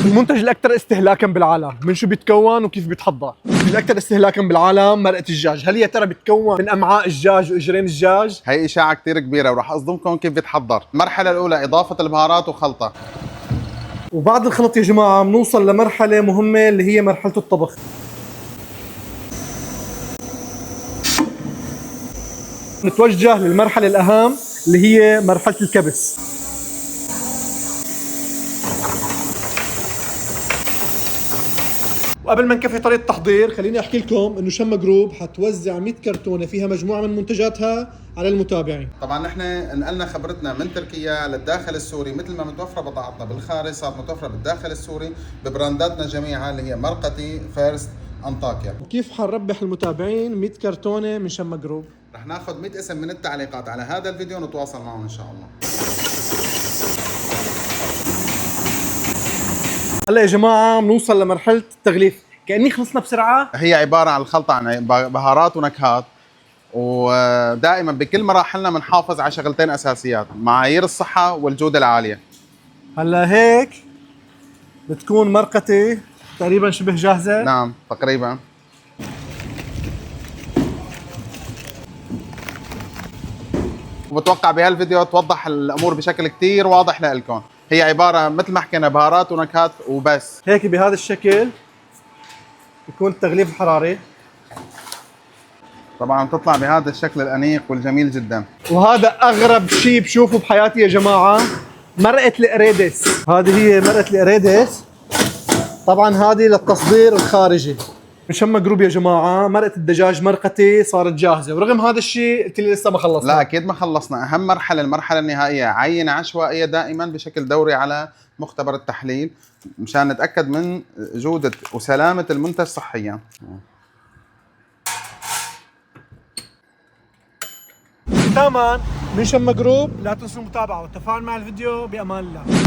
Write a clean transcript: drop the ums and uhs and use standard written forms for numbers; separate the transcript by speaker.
Speaker 1: المنتج الاكثر استهلاكا بالعالم من شو بيتكون وكيف بيتحضر؟ الاكثر استهلاكا بالعالم مرقه الدجاج. هل يا ترى بيتكون من امعاء الدجاج واجرين الدجاج؟
Speaker 2: هي اشاعه كثير كبيره وراح اصدمكم كيف بيتحضر. المرحله الاولى اضافه البهارات وخلطه،
Speaker 1: وبعد الخلط يا جماعه بنوصل لمرحله مهمه اللي هي مرحله الطبخ. نتوجه للمرحله الاهم اللي هي مرحله الكبس. وقبل ما نكفي طريقه التحضير خليني احكي لكم انه شما جروب حتوزع 100 كرتونه فيها مجموعه من منتجاتها على المتابعين.
Speaker 2: طبعا نحن نقلنا خبرتنا من تركيا للداخل السوري، مثل ما متوفره بضاعتنا بالخارج صارت متوفره بالداخل السوري ببرانداتنا جميعها اللي هي مرقتي، فيرست، انطاكيا.
Speaker 1: وكيف حنربح المتابعين 100 كرتونه من شما جروب؟
Speaker 2: رح ناخذ 100 اسم من التعليقات على هذا الفيديو ونتواصل معهم ان شاء الله.
Speaker 1: هلا يا جماعه بنوصل لمرحله التغليف. كاني خلصنا بسرعه.
Speaker 2: هي عباره عن الخلطه عن بهارات ونكهات، ودائما بكل مراحلنا بنحافظ على شغلتين اساسيات: معايير الصحه والجوده العاليه.
Speaker 1: هلا هيك بتكون مرقتي تقريبا شبه جاهزه.
Speaker 2: نعم تقريبا. وبتوقع بهالفيديو توضح الامور بشكل كتير واضح لكم. هي عباره مثل ما حكينا بهارات ونكهات وبس.
Speaker 1: هيك بهذا الشكل يكون التغليف الحراري.
Speaker 2: طبعا بتطلع بهذا الشكل الانيق والجميل جدا.
Speaker 1: وهذا اغرب شيء بشوفه بحياتي يا جماعه، مرقه القريدس. هذه هي مرقه القريدس، طبعا هذه للتصدير الخارجي. من شما جروب يا جماعه مرقه الدجاج مرقتي صارت جاهزه، ورغم هذا الشيء قلت لي لسه ما خلصنا.
Speaker 2: لا اكيد ما خلصنا. اهم مرحله المرحله النهائيه، عينه عشوائيه دائما بشكل دوري على مختبر التحليل مشان نتاكد من جوده وسلامه المنتج صحيا.
Speaker 1: ختاما من شما جروب لا تنسوا المتابعه والتفاعل مع الفيديو. بامان الله.